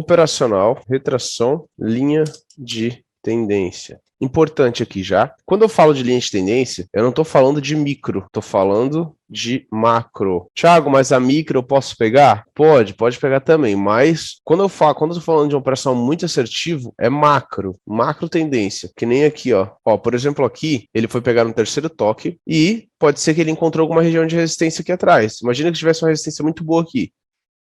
operacional, retração, linha de tendência. Importante aqui já, quando eu falo de linha de tendência, eu não estou falando de micro, estou falando de macro. Thiago, mas a micro eu posso pegar? Pode pegar também, mas quando eu estou falando de uma operação muito assertivo, é macro tendência, que nem aqui, ó. Por exemplo, aqui, ele foi pegar no terceiro toque e pode ser que ele encontrou alguma região de resistência aqui atrás. Imagina que tivesse uma resistência muito boa aqui.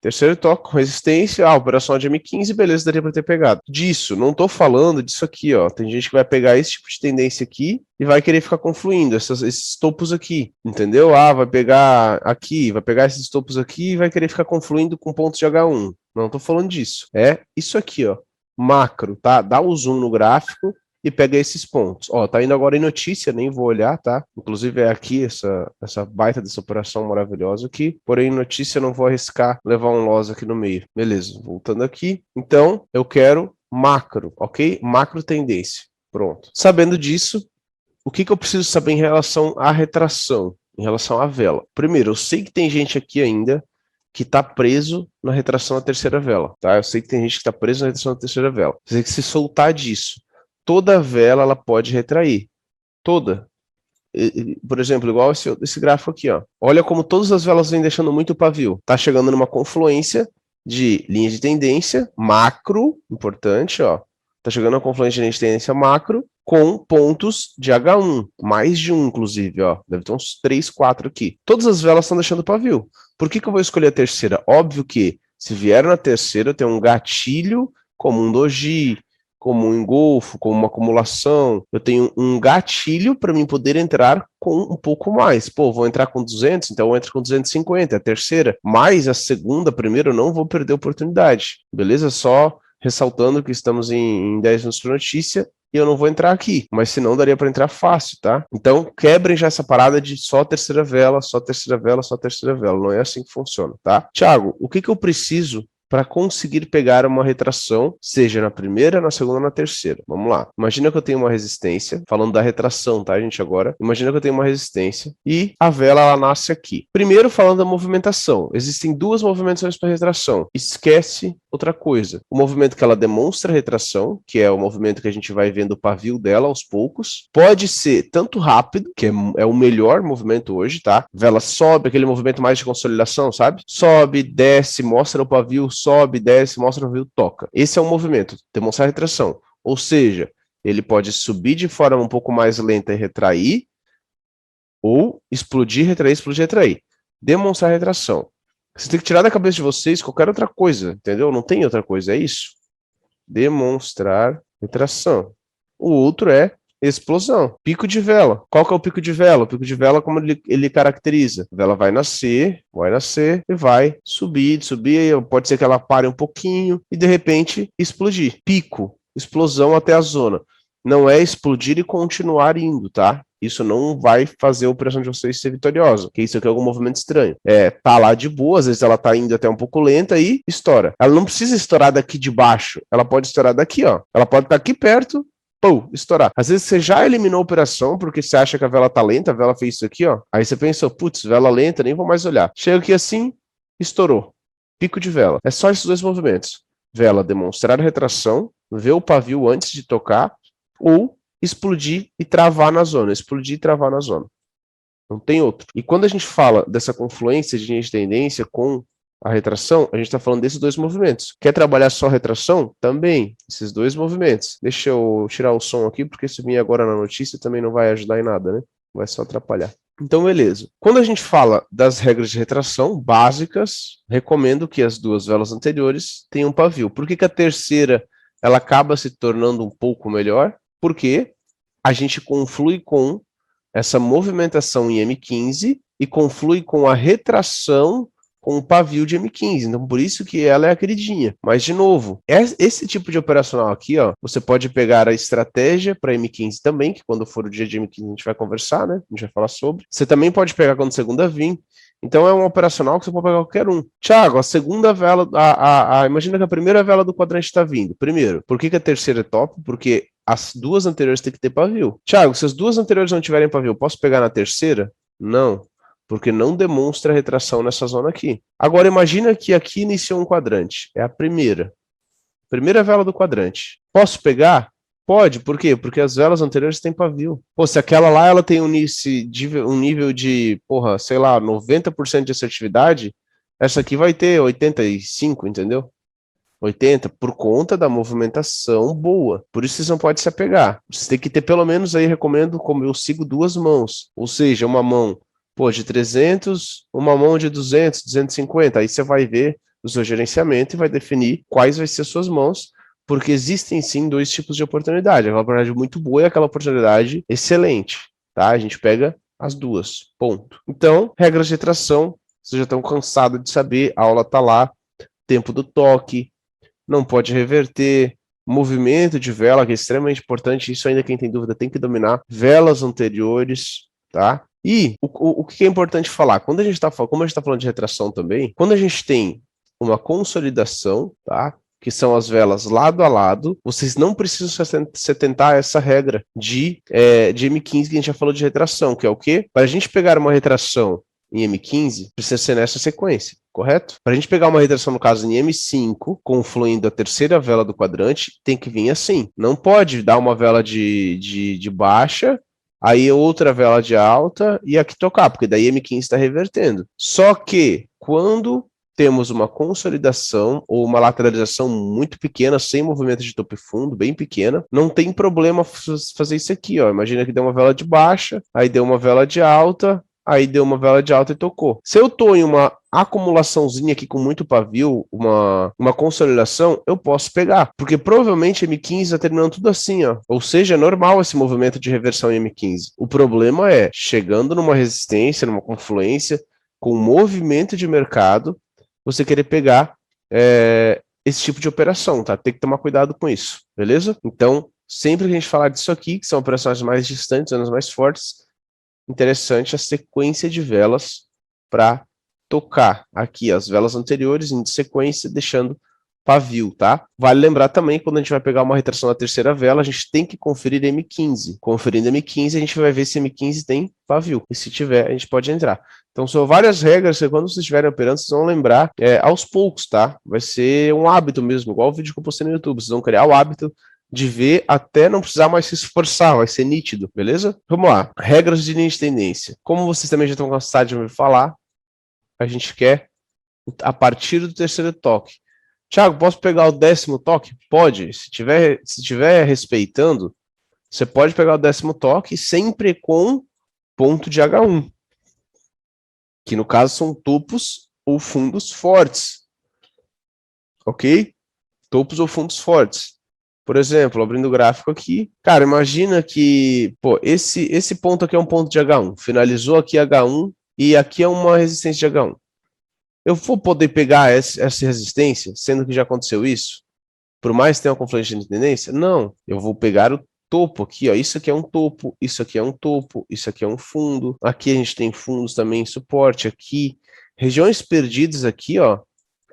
Terceiro toque com resistência, operação de M15, beleza, daria para ter pegado. Disso, não tô falando disso aqui, ó. Tem gente que vai pegar esse tipo de tendência aqui e vai querer ficar confluindo, esses topos aqui, entendeu? Vai pegar aqui, vai pegar esses topos aqui e vai querer ficar confluindo com pontos de H1. Não tô falando disso. É isso aqui, ó. Macro, tá? Dá o zoom no gráfico e pega esses pontos. Tá indo agora em notícia, nem vou olhar, tá? Inclusive é aqui essa baita dessa operação maravilhosa aqui, porém em notícia eu não vou arriscar levar um loss aqui no meio. Beleza, voltando aqui. Então, eu quero macro, ok? Macro tendência. Pronto. Sabendo disso, o que eu preciso saber em relação à retração, em relação à vela? Primeiro, eu sei que tem gente aqui ainda que está preso na retração da terceira vela, tá? Eu sei que tem gente que está preso na retração da terceira vela. Você tem que se soltar disso. Toda vela ela pode retrair. Toda. Por exemplo, igual esse gráfico aqui, ó. Olha como todas as velas vêm deixando muito pavio. Tá chegando numa confluência de linha de tendência macro, importante, ó. Tá chegando numa confluência de linha de tendência macro com pontos de H1, mais de um, inclusive, ó. Deve ter uns 3, 4 aqui. Todas as velas estão deixando pavio. Por que eu vou escolher a terceira? Óbvio que, se vier na terceira, eu tenho um gatilho como um doji, como um engolfo, como uma acumulação, eu tenho um gatilho para mim poder entrar com um pouco mais. Vou entrar com 200, então eu entro com 250, a terceira, mais a segunda, a primeira, eu não vou perder a oportunidade, beleza? Só ressaltando que estamos em 10 minutos de notícia e eu não vou entrar aqui, mas senão daria para entrar fácil, tá? Então, quebrem já essa parada de só terceira vela, só terceira vela, só terceira vela, não é assim que funciona, tá? Thiago, o que eu preciso para conseguir pegar uma retração, seja na primeira, na segunda ou na terceira? Vamos lá. Imagina que eu tenho uma resistência, falando da retração, tá, gente, agora? Imagina que eu tenho uma resistência e a vela, ela nasce aqui. Primeiro, falando da movimentação. Existem duas movimentações para retração. Esquece outra coisa. O movimento que ela demonstra retração, que é o movimento que a gente vai vendo o pavio dela aos poucos, pode ser tanto rápido, que é o melhor movimento hoje, tá? Vela sobe, aquele movimento mais de consolidação, sabe? Sobe, desce, mostra o pavio, sobe, desce, mostra o pavio, toca. Esse é o movimento, demonstrar retração. Ou seja, ele pode subir de forma um pouco mais lenta e retrair, ou explodir, retrair. Demonstrar retração. Você tem que tirar da cabeça de vocês qualquer outra coisa, entendeu? Não tem outra coisa, é isso. Demonstrar retração. O outro é explosão. Pico de vela. Qual que é o pico de vela? O pico de vela, como ele caracteriza? A vela vai nascer e vai subir, pode ser que ela pare um pouquinho e de repente explodir. Pico, explosão até a zona. Não é explodir e continuar indo, tá? Isso não vai fazer a operação de vocês ser vitoriosa, porque isso aqui é algum movimento estranho. Tá lá de boa, às vezes ela tá indo até um pouco lenta e estoura. Ela não precisa estourar daqui de baixo, ela pode estourar daqui, ó. Ela pode estar aqui perto, estourar. Às vezes você já eliminou a operação porque você acha que a vela tá lenta, a vela fez isso aqui, ó. Aí você pensou, putz, vela lenta, nem vou mais olhar. Chega aqui assim, estourou. Pico de vela. É só esses dois movimentos. Vela demonstrar retração, ver o pavio antes de tocar, ou explodir e travar na zona. Explodir e travar na zona. Não tem outro. E quando a gente fala dessa confluência de linha de tendência com a retração, a gente está falando desses dois movimentos. Quer trabalhar só a retração? Também, esses dois movimentos. Deixa eu tirar o som aqui, porque se vir agora na notícia também não vai ajudar em nada, né? Vai só atrapalhar. Então, beleza. Quando a gente fala das regras de retração básicas, recomendo que as duas velas anteriores tenham pavio. Por que a terceira ela acaba se tornando um pouco melhor? Porque a gente conflui com essa movimentação em M15 e conflui com a retração com o pavio de M15, então por isso que ela é a queridinha. Mas, de novo, esse tipo de operacional aqui, ó, você pode pegar a estratégia para M15 também, que quando for o dia de M15 a gente vai conversar, né? A gente vai falar sobre. Você também pode pegar quando a segunda vir. Então é um operacional que você pode pegar qualquer um. Thiago, a segunda vela, imagina que a primeira vela do quadrante está vindo. Primeiro, por que a terceira é top? Porque as duas anteriores têm que ter pavio. Thiago, se as duas anteriores não tiverem pavio, posso pegar na terceira? Não, porque não demonstra retração nessa zona aqui. Agora imagina que aqui iniciou um quadrante, é a primeira. Primeira vela do quadrante. Posso pegar? Pode, por quê? Porque as velas anteriores têm pavio. Pô, se aquela lá ela tem um nível de, porra, sei lá, 90% de assertividade, essa aqui vai ter 85, entendeu? 80, por conta da movimentação boa. Por isso vocês não podem se apegar. Vocês têm que ter pelo menos aí, recomendo, como eu sigo, 2 mãos. Ou seja, uma mão, pô, de 300, uma mão de 200, 250. Aí você vai ver o seu gerenciamento e vai definir quais vai ser as suas mãos, porque existem sim 2 tipos de oportunidade. Aquela oportunidade muito boa e aquela oportunidade excelente, tá? A gente pega as duas, ponto. Então, regras de tração, vocês já estão cansados de saber, a aula tá lá, tempo do toque, não pode reverter, movimento de vela, que é extremamente importante, isso ainda quem tem dúvida tem que dominar, velas anteriores, tá? E o que é importante falar, quando a gente está como a gente está falando de retração também, quando a gente tem uma consolidação, tá? Que são as velas lado a lado, vocês não precisam se atentar a essa regra de M15 que a gente já falou de retração, que é o quê? Para a gente pegar uma retração em M15, precisa ser nessa sequência, correto? Para a gente pegar uma retração, no caso, em M5, confluindo a terceira vela do quadrante, tem que vir assim. Não pode dar uma vela de baixa, aí outra vela de alta e aqui tocar, porque daí M15 está revertendo. Só que, quando temos uma consolidação ou uma lateralização muito pequena, sem movimento de topo e fundo, bem pequena, não tem problema fazer isso aqui, ó. Imagina que deu uma vela de baixa, aí deu uma vela de alta, aí deu uma vela de alta e tocou. Se eu estou em uma acumulaçãozinha aqui com muito pavio, uma consolidação, eu posso pegar, porque provavelmente M15 está terminando tudo assim, ó. Ou seja, é normal esse movimento de reversão em M15. O problema é, chegando numa resistência, numa confluência, com movimento de mercado, você querer pegar esse tipo de operação, tá? Tem que tomar cuidado com isso, beleza? Então, sempre que a gente falar disso aqui, que são operações mais distantes, zonas mais fortes, interessante a sequência de velas para tocar aqui as velas anteriores em sequência, deixando pavio, tá? Vale lembrar também, quando a gente vai pegar uma retração da terceira vela, a gente tem que conferir M15. Conferindo M15, a gente vai ver se M15 tem pavio. E se tiver, a gente pode entrar. Então, são várias regras que quando vocês estiverem operando, vocês vão lembrar aos poucos, tá? Vai ser um hábito mesmo, igual o vídeo que eu postei no YouTube. Vocês vão criar o hábito de ver até não precisar mais se esforçar, vai ser nítido, beleza? Vamos lá, regras de linha de tendência. Como vocês também já estão cansados de me falar, a gente quer a partir do terceiro toque. Thiago, posso pegar o 10º toque? Pode, se tiver respeitando, você pode pegar o 10º toque sempre com ponto de H1, que no caso são topos ou fundos fortes, ok? Topos ou fundos fortes. Por exemplo, abrindo o gráfico aqui, cara, imagina que, pô, esse ponto aqui é um ponto de H1, finalizou aqui H1 e aqui é uma resistência de H1. Eu vou poder pegar essa resistência, sendo que já aconteceu isso? Por mais que tenha uma confluência de tendência? Não, eu vou pegar o topo aqui, ó, isso aqui é um topo, isso aqui é um topo, isso aqui é um fundo, aqui a gente tem fundos também em suporte, aqui, regiões perdidas aqui, ó,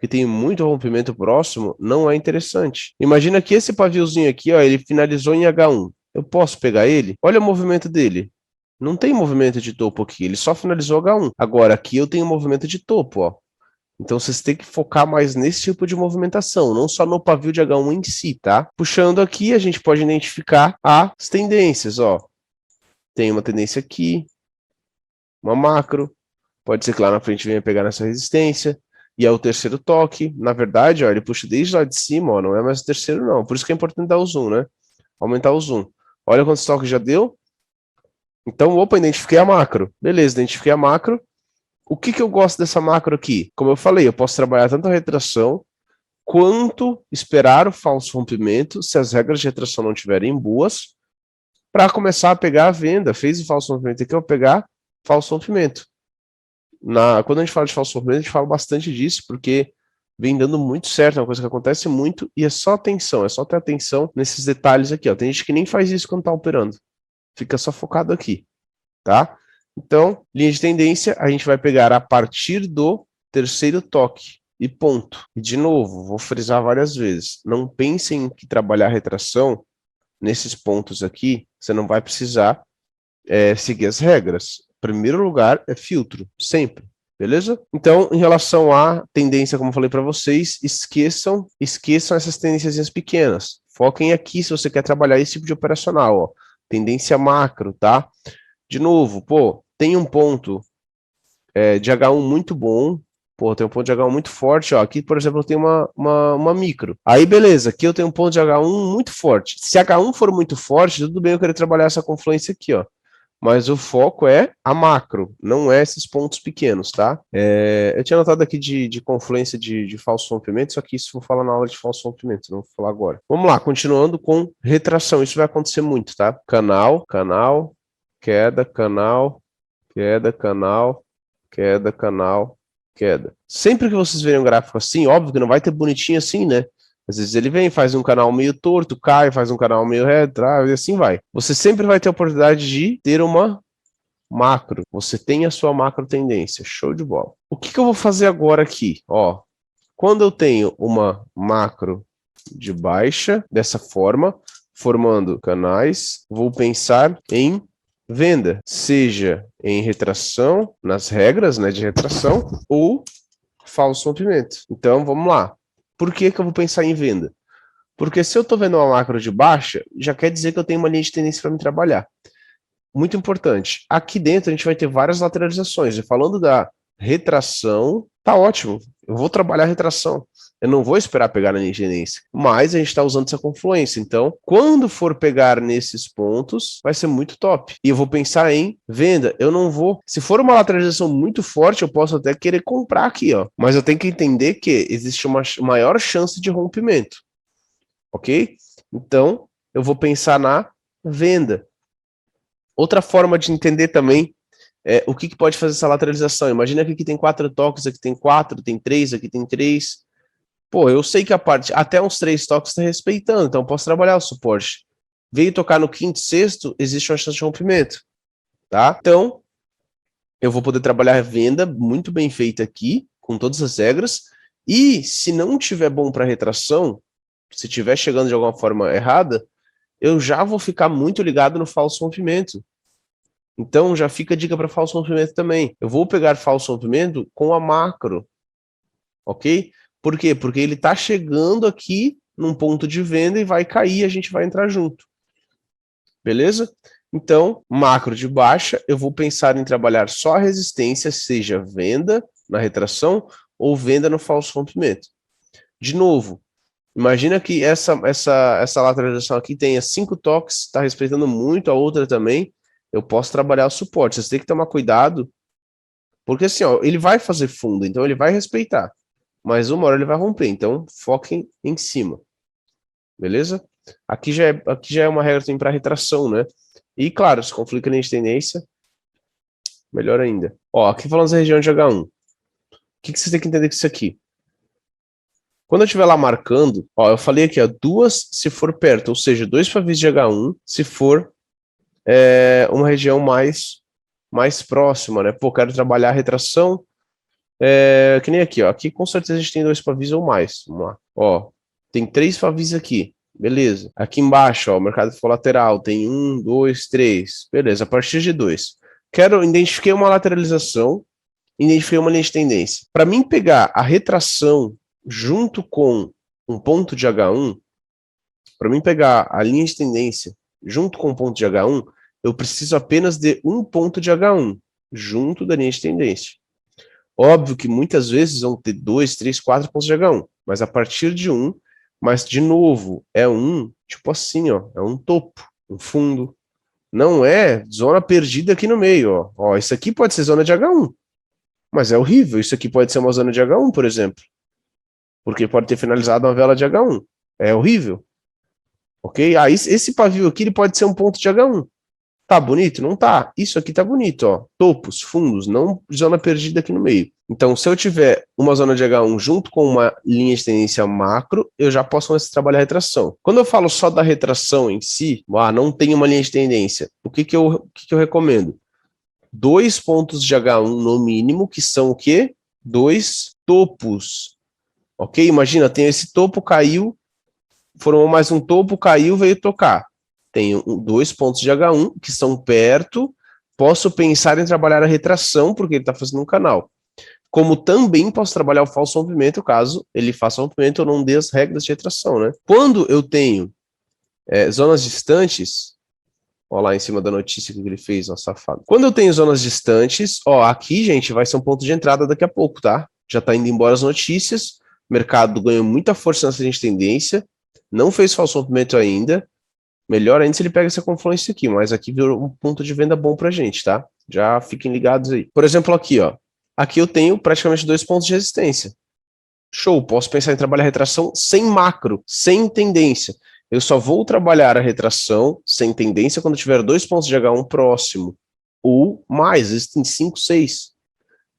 que tem muito rompimento próximo, não é interessante. Imagina que esse paviozinho aqui, ó, ele finalizou em H1. Eu posso pegar ele? Olha o movimento dele. Não tem movimento de topo aqui, ele só finalizou H1. Agora, aqui eu tenho movimento de topo, ó. Então, vocês têm que focar mais nesse tipo de movimentação, não só no pavio de H1 em si, tá? Puxando aqui, a gente pode identificar as tendências, ó. Tem uma tendência aqui, uma macro, pode ser que lá na frente venha pegar nessa resistência, e é o terceiro toque. Na verdade, ó, ele puxa desde lá de cima, ó, não é mais o terceiro não, por isso que é importante dar o zoom, né? Aumentar o zoom. Olha quantos toques já deu. Então, opa, identifiquei a macro. Beleza, identifiquei a macro. O que eu gosto dessa macro aqui? Como eu falei, eu posso trabalhar tanto a retração quanto esperar o falso rompimento, se as regras de retração não estiverem boas, para começar a pegar a venda. Fez o falso rompimento aqui, eu vou pegar falso rompimento. Quando a gente fala de falso rompimento, a gente fala bastante disso, porque vem dando muito certo, é uma coisa que acontece muito, e é só atenção, é só ter atenção nesses detalhes aqui, ó. Tem gente que nem faz isso quando está operando. Fica só focado aqui, tá? Então, linha de tendência, a gente vai pegar a partir do terceiro toque e ponto. E de novo, vou frisar várias vezes, não pensem que trabalhar retração nesses pontos aqui, você não vai precisar seguir as regras. Primeiro lugar é filtro, sempre. Beleza? Então, em relação à tendência, como eu falei para vocês, esqueçam essas tendências pequenas. Foquem aqui se você quer trabalhar esse tipo de operacional, ó. Tendência macro, tá? De novo, pô, tem um ponto de H1 muito bom. Pô, tem um ponto de H1 muito forte, ó. Aqui, por exemplo, eu tenho uma micro. Aí, beleza, aqui eu tenho um ponto de H1 muito forte. Se H1 for muito forte, tudo bem eu querer trabalhar essa confluência aqui, ó. Mas o foco é a macro, não é esses pontos pequenos, tá? Eu tinha anotado aqui de confluência de falso rompimento, só que isso eu vou falar na aula de falso rompimento, não vou falar agora. Vamos lá, continuando com retração, isso vai acontecer muito, tá? Canal, canal, queda, canal, queda, canal, queda, canal, queda. Sempre que vocês verem um gráfico assim, óbvio que não vai ter bonitinho assim, né? Às vezes ele vem, faz um canal meio torto, cai, faz um canal meio reto, e assim vai. Você sempre vai ter a oportunidade de ter uma macro. Você tem a sua macro tendência. Show de bola. O que eu vou fazer agora aqui? Ó, quando eu tenho uma macro de baixa, dessa forma, formando canais, vou pensar em venda, seja em retração, nas regras, né, de retração, ou falso rompimento. Então, vamos lá. Por que eu vou pensar em venda? Porque se eu estou vendo uma macro de baixa, já quer dizer que eu tenho uma linha de tendência para me trabalhar. Muito importante. Aqui dentro a gente vai ter várias lateralizações. E falando da retração, tá ótimo. Eu vou trabalhar a retração. Eu não vou esperar pegar na linha de tendência. Mas a gente está usando essa confluência. Então, quando for pegar nesses pontos, vai ser muito top. E eu vou pensar em venda. Eu não vou. Se for uma lateralização muito forte, eu posso até querer comprar aqui, ó. Mas eu tenho que entender que existe uma maior chance de rompimento. Ok? Então, eu vou pensar na venda. Outra forma de entender também o que pode fazer essa lateralização. Imagina que aqui tem 4 toques, aqui tem 4, tem 3, aqui tem 3. Pô, eu sei que a parte, até uns 3 toques está respeitando, então eu posso trabalhar o suporte. Veio tocar no quinto, sexto, existe uma chance de rompimento, tá? Então, eu vou poder trabalhar a venda muito bem feita aqui, com todas as regras, e se não tiver bom para retração, se estiver chegando de alguma forma errada, eu já vou ficar muito ligado no falso rompimento. Então, já fica a dica para falso rompimento também. Eu vou pegar falso rompimento com a macro, ok? Por quê? Porque ele está chegando aqui num ponto de venda e vai cair, a gente vai entrar junto. Beleza? Então, macro de baixa, eu vou pensar em trabalhar só a resistência, seja venda na retração ou venda no falso rompimento. De novo, imagina que essa lateralização aqui tenha 5 toques, está respeitando muito a outra também, eu posso trabalhar o suporte. Você tem que tomar cuidado, porque assim, ó, ele vai fazer fundo, então ele vai respeitar, mas uma hora ele vai romper, então foquem em cima. Beleza? Aqui já é uma regra também para retração, né? E claro, se conflito de tendência, melhor ainda. Ó, aqui falando da região de H1. O que você tem que entender com isso aqui? Quando eu estiver lá marcando, ó, eu falei aqui, ó, 2 se for perto, ou seja, 2 pavis de H1, se for uma região mais próxima, né? Pô, quero trabalhar a retração, que nem aqui, ó. Aqui com certeza a gente tem 2 pavis ou mais. Vamos lá. Ó, tem 3 pavis aqui. Beleza. Aqui embaixo, ó, o mercado ficou lateral. Tem 1, 2, 3. Beleza, a partir de 2. Identifiquei uma lateralização, identifiquei uma linha de tendência. Para mim pegar a retração junto com um ponto de H1, para mim pegar a linha de tendência junto com um ponto de H1, eu preciso apenas de um ponto de H1 junto da linha de tendência. Óbvio que muitas vezes vão ter 2, 3, 4 pontos de H1, mas a partir de 1, mas de novo, é um, tipo assim, ó, é um topo, um fundo. Não é zona perdida aqui no meio, ó. Ó, isso aqui pode ser zona de H1, mas é horrível. Isso aqui pode ser uma zona de H1, por exemplo, porque pode ter finalizado uma vela de H1. É horrível. Ok? Ah, esse pavio aqui ele pode ser um ponto de H1. Tá bonito? Não tá. Isso aqui tá bonito, ó. Topos, fundos, não zona perdida aqui no meio. Então, se eu tiver uma zona de H1 junto com uma linha de tendência macro, eu já posso começar a trabalhar a retração. Quando eu falo só da retração em si, não tem uma linha de tendência, o que eu recomendo? 2 pontos de H1 no mínimo, que são o quê? 2 topos. Ok? Imagina, tem esse topo, caiu, formou mais um topo, caiu, veio tocar. Tenho 2 pontos de H1 que são perto, posso pensar em trabalhar a retração, porque ele está fazendo um canal. como também posso trabalhar o falso rompimento caso ele faça rompimento ou não dê as regras de retração, né? Quando eu tenho zonas distantes, ó lá em cima da notícia que ele fez, ó, safado. Quando eu tenho zonas distantes, ó, aqui, gente, vai ser um ponto de entrada daqui a pouco, tá? Já tá indo embora as notícias, o mercado ganhou muita força nessa linha de tendência, não fez falso rompimento ainda, melhor ainda se ele pega essa confluência aqui, mas aqui virou um ponto de venda bom pra gente, tá? Já fiquem ligados aí. Por exemplo, aqui, ó, aqui eu tenho praticamente 2 pontos de resistência. Show, posso pensar em trabalhar retração sem macro, sem tendência. Eu só vou trabalhar a retração sem tendência quando tiver 2 pontos de H1 próximo. Ou mais, existem 5, 6.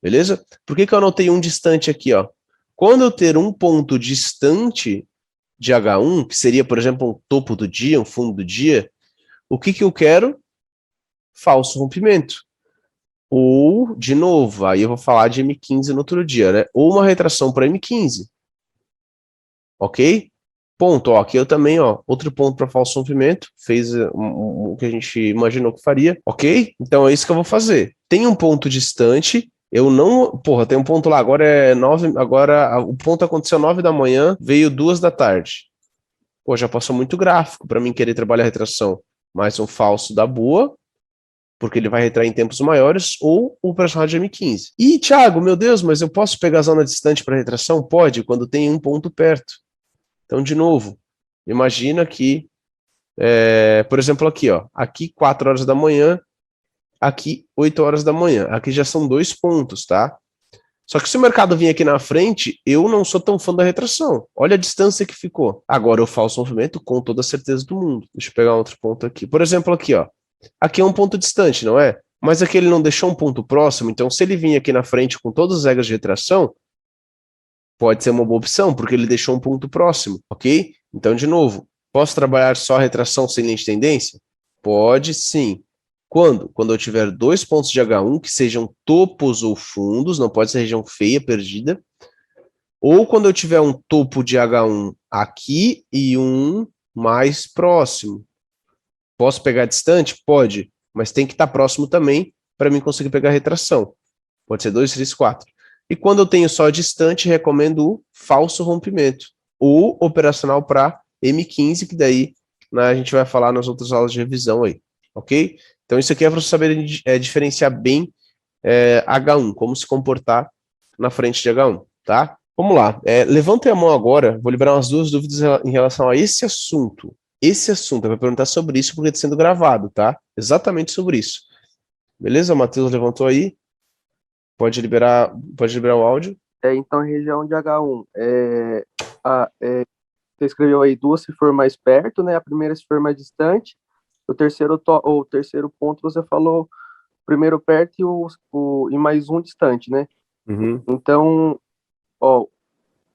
Beleza? Por que eu anotei um distante aqui, ó? Quando eu ter um ponto distante de H1, que seria, por exemplo, um topo do dia, um fundo do dia, o que eu quero? Falso rompimento. Ou, de novo, aí eu vou falar de M15 no outro dia, né? Ou uma retração para M15. Ok? Ponto, ó, aqui eu também, ó, outro ponto para falso rompimento, fez o que a gente imaginou que faria, ok? Então é isso que eu vou fazer. Tem um ponto distante, eu não, porra, tem um ponto lá, agora é 9, agora o ponto aconteceu 9 da manhã, veio 2 da tarde. Pô, já passou muito gráfico para mim querer trabalhar retração. Mais um falso da boa, porque ele vai retrair em tempos maiores, ou o personagem M15. E, Thiago, meu Deus, mas eu posso pegar a zona distante para retração? Pode, quando tem um ponto perto. Então, de novo, imagina que, por exemplo, aqui, ó, aqui 4 horas da manhã, aqui 8 horas da manhã. Aqui já são 2 pontos, tá? Só que se o mercado vir aqui na frente, eu não sou tão fã da retração. Olha a distância que ficou. Agora eu faço o movimento com toda a certeza do mundo. Deixa eu pegar outro ponto aqui. Por exemplo, aqui, ó. Aqui é um ponto distante, não é? Mas aqui ele não deixou um ponto próximo, então se ele vir aqui na frente com todas as regras de retração, pode ser uma boa opção, porque ele deixou um ponto próximo, ok? Então, de novo, posso trabalhar só a retração sem linha de tendência? Pode sim. Quando? Quando eu tiver 2 pontos de H1 que sejam topos ou fundos, não pode ser região feia, perdida. Ou quando eu tiver um topo de H1 aqui e um mais próximo. Posso pegar distante? Pode, mas tem que estar próximo também para mim conseguir pegar a retração. Pode ser 2, 3, 4. E quando eu tenho só distante, recomendo o falso rompimento, ou operacional para M15, que daí, né, a gente vai falar nas outras aulas de revisão aí, ok? Então isso aqui é para você saber diferenciar bem H1, como se comportar na frente de H1, tá? Vamos lá, levantem a mão agora, vou liberar umas 2 dúvidas em relação a esse assunto. Esse assunto, eu vou perguntar sobre isso porque está sendo gravado, tá? Exatamente sobre isso. Beleza? O Matheus levantou aí. Pode liberar o áudio. Então, região de H1, você escreveu aí 2 se for mais perto, né? A primeira se for mais distante. O terceiro ponto você falou primeiro perto e mais um distante, né? Uhum. Então, ó,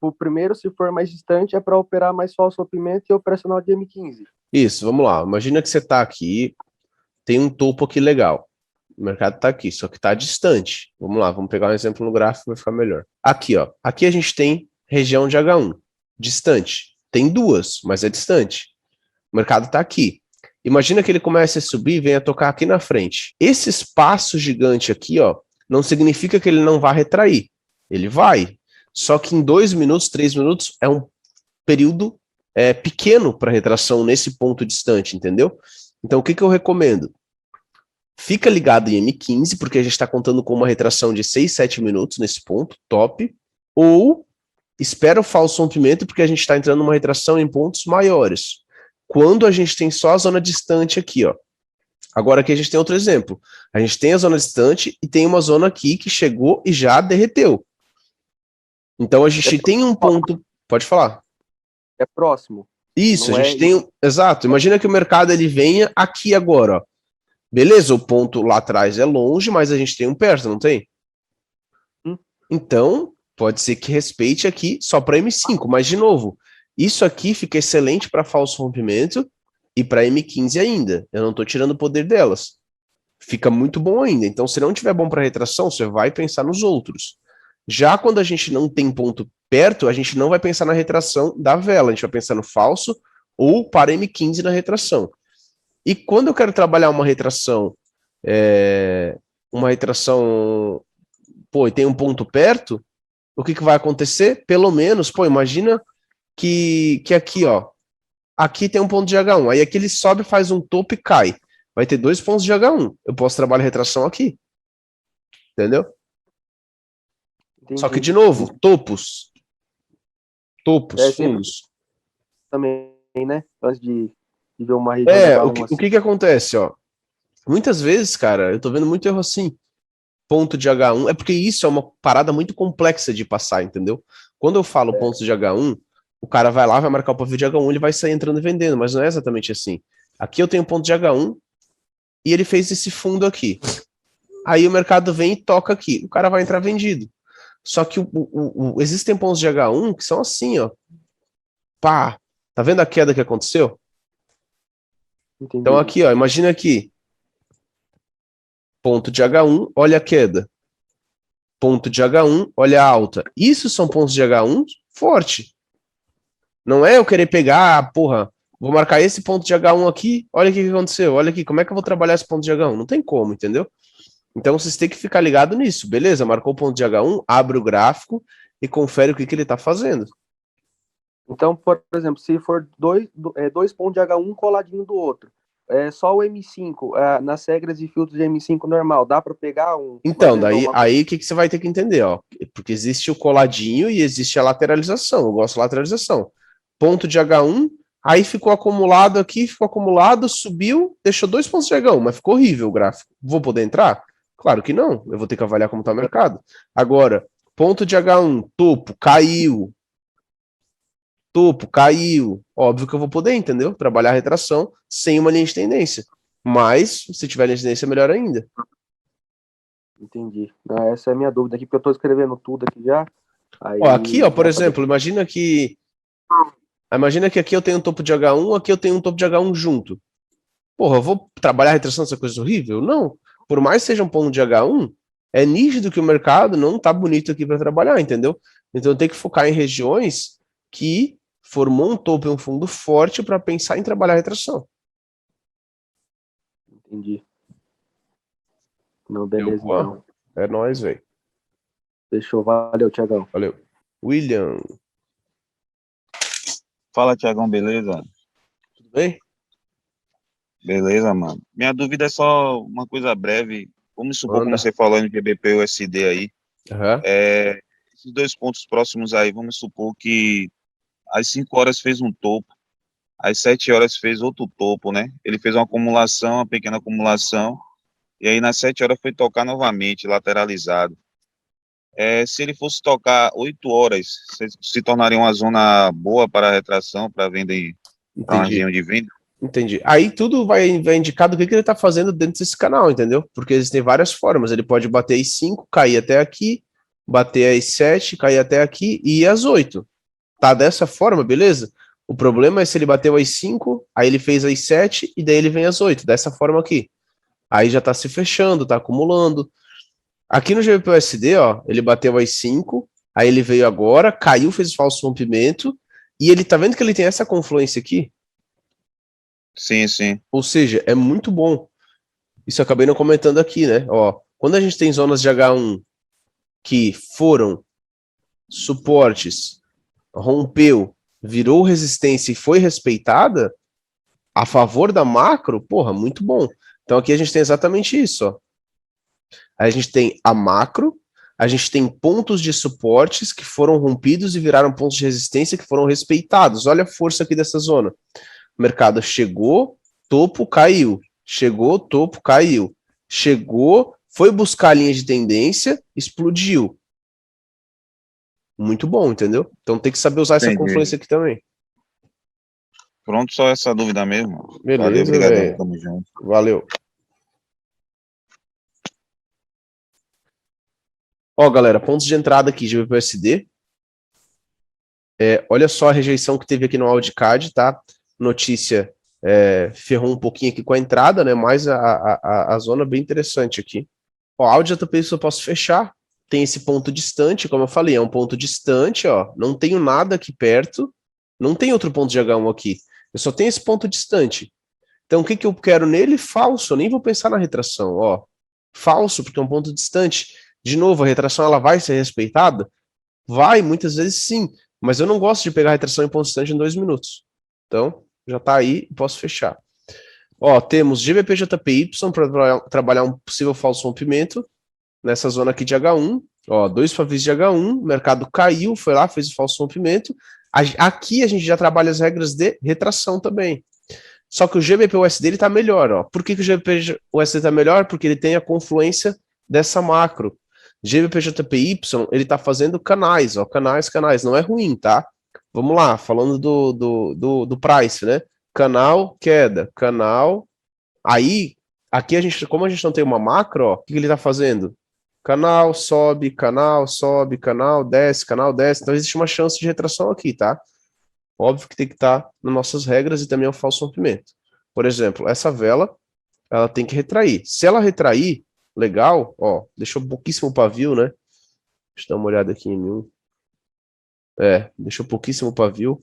o primeiro se for mais distante é para operar mais falso rompimento e operacional de M15. Isso, vamos lá. Imagina que você está aqui, tem um topo aqui legal. O mercado está aqui, só que está distante. Vamos lá, vamos pegar um exemplo no gráfico, vai ficar melhor. Aqui, ó. Aqui a gente tem região de H1, distante. Tem 2, mas é distante. O mercado está aqui. Imagina que ele comece a subir e venha tocar aqui na frente. Esse espaço gigante aqui, ó, não significa que ele não vá retrair. Ele vai. Só que em 2 minutos, 3 minutos, é um período pequeno para retração nesse ponto distante, entendeu? Então, o que eu recomendo? Fica ligado em M15, porque a gente está contando com uma retração de 6, 7 minutos nesse ponto, top. Ou espera o falso rompimento, porque a gente está entrando numa retração em pontos maiores. Quando a gente tem só a zona distante aqui, ó. Agora aqui a gente tem outro exemplo. A gente tem a zona distante e tem uma zona aqui que chegou e já derreteu. Então a gente tem um ponto... Pode falar. É próximo. Isso, a gente tem... Exato. Imagina que o mercado ele venha aqui agora, ó. Beleza, o ponto lá atrás é longe, mas a gente tem um perto, não tem? Então, pode ser que respeite aqui só para M5, mas de novo, isso aqui fica excelente para falso rompimento e para M15 ainda. Eu não estou tirando o poder delas. Fica muito bom ainda. Então, se não tiver bom para retração, você vai pensar nos outros. Já quando a gente não tem ponto perto, a gente não vai pensar na retração da vela, a gente vai pensar no falso ou para M15 na retração. E quando eu quero trabalhar uma retração pô, e tem um ponto perto, o que vai acontecer? Pelo menos, pô, imagina que aqui, ó, aqui tem um ponto de H1, aí aqui ele sobe, faz um topo e cai. Vai ter 2 pontos de H1. Eu posso trabalhar retração aqui. Entendeu? Entendi. Só que, de novo, topos, fundos. Também, né? Antes de ver uma região de H1 O que acontece, ó? Muitas vezes, cara, eu tô vendo muito erro assim. Ponto de H1, é porque isso é uma parada muito complexa de passar, entendeu? Quando eu falo pontos de H1, o cara vai lá, vai marcar o pavio de H1, ele vai sair entrando e vendendo, mas não é exatamente assim. Aqui eu tenho ponto de H1 e ele fez esse fundo aqui. Aí o mercado vem e toca aqui. O cara vai entrar vendido. Só que existem pontos de H1 que são assim, ó. Pá! Tá vendo a queda que aconteceu? Entendi. Então aqui, ó, imagina aqui. Ponto de H1, olha a queda. Ponto de H1, olha a alta. Isso são pontos de H1 forte. Não é eu querer pegar, porra, vou marcar esse ponto de H1 aqui, olha o que aconteceu, olha aqui, como é que eu vou trabalhar esse ponto de H1? Não tem como, entendeu? Então vocês têm que ficar ligado nisso, beleza? Marcou o ponto de H1, abre o gráfico e confere o que ele está fazendo. Então, por exemplo, se for dois pontos de H1 coladinho do outro, só o M5, nas regras de filtro de M5 normal, dá para pegar um... Então, daí aí o que você vai ter que entender, ó? Porque existe o coladinho e existe a lateralização. Eu gosto de lateralização. Ponto de H1, aí ficou acumulado aqui, ficou acumulado, subiu, deixou 2 pontos de H1, mas ficou horrível o gráfico. Vou poder entrar? Claro que não. Eu vou ter que avaliar como está o mercado. Agora, ponto de H1, topo, caiu. Topo, caiu. Óbvio que eu vou poder, entendeu? Trabalhar a retração sem uma linha de tendência. Mas, se tiver linha de tendência, melhor ainda. Entendi. Essa é a minha dúvida aqui, porque eu estou escrevendo tudo aqui já. Aí, ó, aqui, ó, por exemplo, imagina que aqui eu tenho um topo de H1, aqui eu tenho um topo de H1 junto. Porra, eu vou trabalhar a retração dessa coisa horrível? Não. Por mais que seja um ponto de H1, é nítido que o mercado não tá bonito aqui para trabalhar, entendeu? Então tem que focar em regiões que formou um topo e um fundo forte para pensar em trabalhar a retração. Entendi. Não, beleza, então. É nóis, velho. Fechou. Valeu, Thiagão. Valeu. William. Fala, Thiagão, beleza? Tudo bem? Beleza, mano. Minha dúvida é só uma coisa breve. Vamos supor, como você falou no GBP e USD aí, esses 2 pontos próximos aí, vamos supor que às 5 horas fez um topo, às 7 horas fez outro topo, né? Ele fez uma acumulação, uma pequena acumulação, e aí nas 7 horas foi tocar novamente, lateralizado. Se ele fosse tocar 8 horas, se tornaria uma zona boa para a retração, para venda, para uma região de venda? Entendi. Aí tudo vai indicar do que ele está fazendo dentro desse canal, entendeu? Porque existem várias formas. Ele pode bater às 5, cair até aqui, bater às 7, cair até aqui e ir às 8. Tá dessa forma, beleza? O problema é se ele bateu às 5, aí ele fez às 7 e daí ele vem às 8. Dessa forma aqui. Aí já tá se fechando, tá acumulando. Aqui no GBP/USD, ó, ele bateu às 5, aí ele veio agora, caiu, fez falso rompimento, e ele tá vendo que ele tem essa confluência aqui? Sim, sim. Ou seja, é muito bom. Isso eu acabei não comentando aqui, né? Ó, quando a gente tem zonas de H1 que foram suportes, rompeu, virou resistência e foi respeitada, a favor da macro, porra, muito bom. Então aqui a gente tem exatamente isso, ó. A gente tem a macro, a gente tem pontos de suportes que foram rompidos e viraram pontos de resistência que foram respeitados. Olha a força aqui dessa zona. O mercado chegou, topo, caiu. Chegou, topo, caiu. Chegou, foi buscar a linha de tendência, explodiu. Muito bom, entendeu? Então tem que saber usar essa confluência aqui também. Pronto, só essa dúvida mesmo. Beleza, valeu, obrigado, tamo junto. Valeu. Ó, galera, pontos de entrada aqui, GBP/USD. Olha só a rejeição que teve aqui no Audicad, tá? Notícia ferrou um pouquinho aqui com a entrada, né? Mas a zona bem interessante aqui. Ó, Audi JPY eu posso fechar. Tem esse ponto distante, como eu falei, é um ponto distante, ó. Não tenho nada aqui perto. Não tem outro ponto de H1 aqui. Eu só tenho esse ponto distante. Então, o que eu quero nele? Falso. Eu nem vou pensar na retração, ó. Falso, porque é um ponto distante. De novo, a retração ela vai ser respeitada? Vai, muitas vezes sim, mas eu não gosto de pegar a retração em ponto distante em 2 minutos. Então, já está aí, posso fechar. Ó, temos GBP-JPY para trabalhar um possível falso rompimento nessa zona aqui de H1. Ó, 2 pavis de H1, o mercado caiu, foi lá, fez o falso rompimento. Aqui a gente já trabalha as regras de retração também. Só que o GBP-USD ele está melhor. Ó. Por que o GBP-USD está melhor? Porque ele tem a confluência dessa macro. GBP-JPY, ele está fazendo canais, ó, canais, não é ruim, tá? Vamos lá, falando do price, né? Canal, queda, canal. Aí, aqui como a gente não tem uma macro, ó, o que ele está fazendo? Canal, sobe, canal, desce, canal, desce. Então existe uma chance de retração aqui, tá? Óbvio que tem que estar nas nossas regras e também é um falso rompimento. Por exemplo, essa vela, ela tem que retrair. Se ela retrair, legal, ó, deixou pouquíssimo pavio, né? Deixa eu dar uma olhada aqui em mim. Deixou pouquíssimo pavio.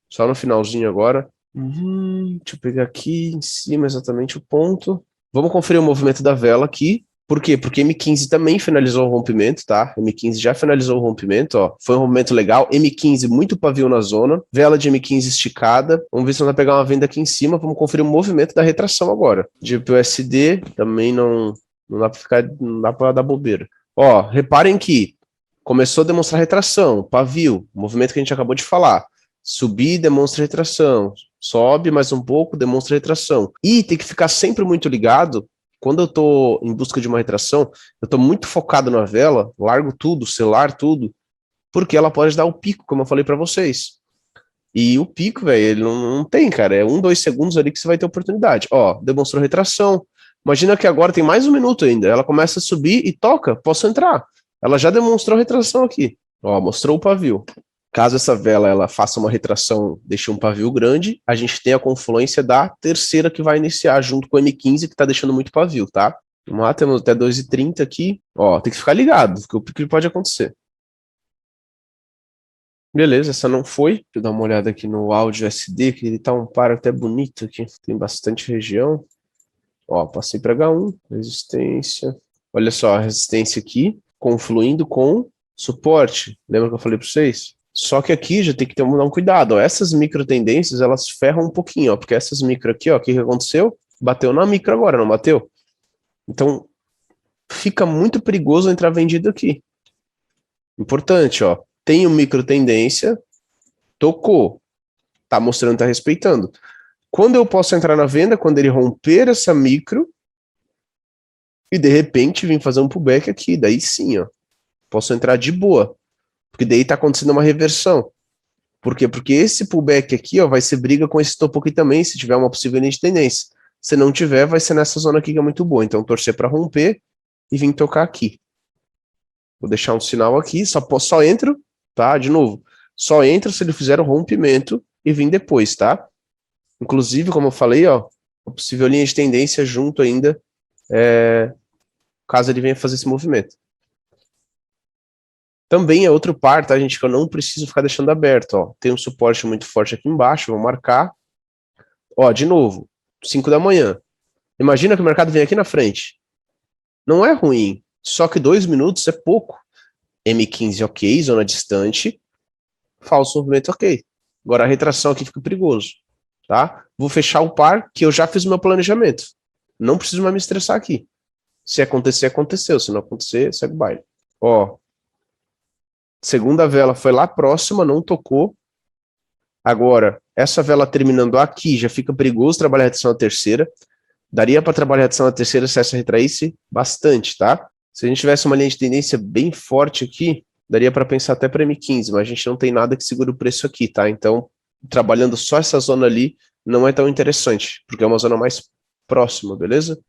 Só no finalzinho agora. Deixa eu pegar aqui em cima exatamente o ponto. Vamos conferir o movimento da vela aqui. Por quê? Porque M15 também finalizou o rompimento, tá? M15 já finalizou o rompimento, ó. Foi um rompimento legal. M15 muito pavio na zona. Vela de M15 esticada. Vamos ver se vai pegar uma venda aqui em cima. Vamos conferir o movimento da retração agora. De USD também não dá pra ficar, não dá pra dar bobeira. Ó, reparem que começou a demonstrar retração, pavio, movimento que a gente acabou de falar. Subir, demonstra retração. Sobe mais um pouco, demonstra retração. E tem que ficar sempre muito ligado. Quando eu estou em busca de uma retração, eu estou muito focado na vela, largo tudo, celular, tudo, porque ela pode dar o pico, como eu falei para vocês. E o pico, velho, ele não tem, cara. É 1, 2 segundos ali que você vai ter oportunidade. Ó, demonstrou retração. Imagina que agora tem mais 1 minuto ainda. Ela começa a subir e toca, posso entrar. Ela já demonstrou retração aqui. Ó, mostrou o pavio. Caso essa vela ela faça uma retração, deixe um pavio grande, a gente tem a confluência da terceira que vai iniciar junto com o M15 que está deixando muito pavio, tá? Vamos lá, temos até 2h30 aqui. Ó, tem que ficar ligado, porque o que pode acontecer. Beleza, essa não foi. Deixa eu dar uma olhada aqui no áudio SD, que ele tá um par até bonito aqui. Tem bastante região. Ó, passei para H1, resistência. Olha só, a resistência aqui, confluindo com suporte. Lembra que eu falei para vocês? Só que aqui já tem que dar um cuidado, ó. Essas micro tendências, elas ferram um pouquinho, ó, porque essas micro aqui, ó, o que aconteceu? Bateu na micro agora, não bateu? Então, fica muito perigoso entrar vendido aqui. Importante, ó, tem o micro tendência, tocou, tá mostrando, tá respeitando. Quando eu posso entrar na venda? Quando ele romper essa micro e de repente vir fazer um pullback aqui, daí sim, ó, posso entrar de boa. Porque daí tá acontecendo uma reversão. Por quê? Porque esse pullback aqui, ó, vai ser briga com esse topo aqui também, se tiver uma possível linha de tendência. Se não tiver, vai ser nessa zona aqui que é muito boa. Então, torcer para romper e vir tocar aqui. Vou deixar um sinal aqui, só entro, tá? De novo, só entra se ele fizer o rompimento e vir depois, tá? Inclusive, como eu falei, ó, a possível linha de tendência junto ainda, caso ele venha fazer esse movimento. Também é outro par, tá, gente, que eu não preciso ficar deixando aberto, ó. Tem um suporte muito forte aqui embaixo, vou marcar. Ó, de novo, 5 da manhã. Imagina que o mercado vem aqui na frente. Não é ruim, só que 2 minutos é pouco. M15 ok, zona distante. Falso movimento ok. Agora a retração aqui fica perigoso, tá? Vou fechar o par que eu já fiz o meu planejamento. Não preciso mais me estressar aqui. Se acontecer, aconteceu. Se não acontecer, segue o baile. Ó, segunda vela foi lá próxima, não tocou. Agora, essa vela terminando aqui, já fica perigoso trabalhar a retração na terceira. Daria para trabalhar a retração na terceira se essa retraísse bastante, tá? Se a gente tivesse uma linha de tendência bem forte aqui, daria para pensar até para M15, mas a gente não tem nada que segure o preço aqui, tá? Então, trabalhando só essa zona ali, não é tão interessante, porque é uma zona mais próxima, beleza?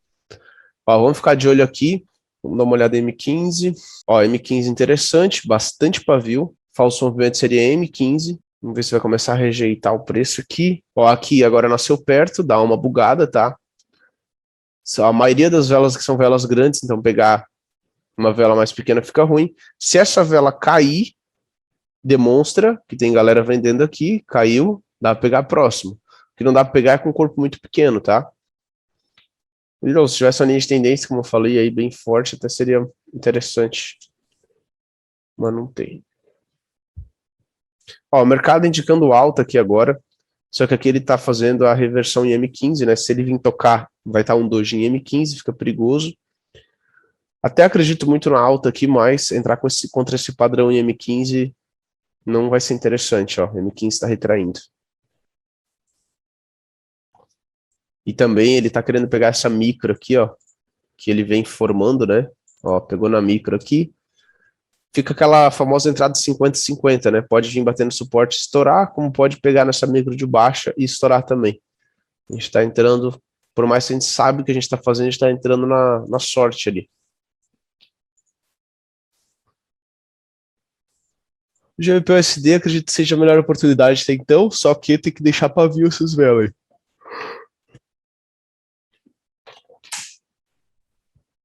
Ó, vamos ficar de olho aqui. Vamos dar uma olhada em M15. Ó, M15 interessante, bastante pavio. Falso movimento seria M15. Vamos ver se vai começar a rejeitar o preço aqui. Ó, aqui agora nasceu perto, dá uma bugada, tá? A maioria das velas que são velas grandes, então pegar uma vela mais pequena fica ruim. Se essa vela cair, demonstra que tem galera vendendo aqui, caiu, dá pra pegar próximo. O que não dá pra pegar é com um corpo muito pequeno, tá? Então, se tivesse uma linha de tendência, como eu falei, aí bem forte, até seria interessante. Mas não tem. Ó, o mercado indicando alta aqui agora, só que aqui ele tá fazendo a reversão em M15, né? Se ele vir tocar, vai estar um doji em M15, fica perigoso. Até acredito muito na alta aqui, mas entrar contra esse padrão em M15 não vai ser interessante, ó. M15 está retraindo. E também ele tá querendo pegar essa micro aqui, ó, que ele vem formando, né? Ó, pegou na micro aqui. Fica aquela famosa entrada de 50-50, né? Pode vir batendo suporte e estourar, como pode pegar nessa micro de baixa e estourar também. A gente tá entrando, por mais que a gente sabe o que a gente tá fazendo, a gente tá entrando na sorte ali. O GBP/USD acredito que seja a melhor oportunidade até então, só que tem que deixar para ver esses velas aí.